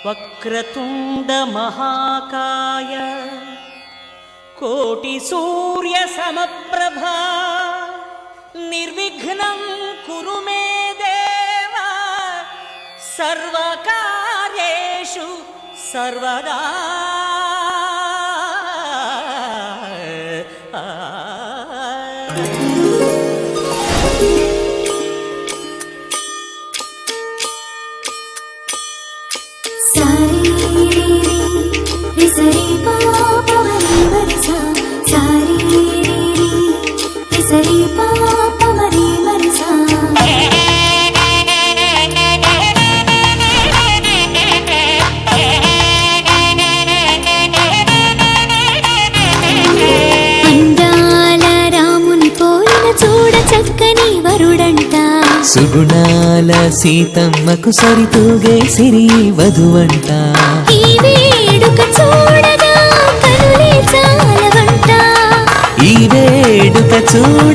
వక్రతుండ మహాకాయ కోటి సూర్య సమప్రభా నిర్విఘ్నం కురు మే దేవ సర్వకార్యేషు సర్వదా. సుగుణాల సీతమ్మకు సరితూగే సిరి వధువంట. ఈ వేడుక చూడగా కనులే చాలవంట. ఈ వేడుక చూడ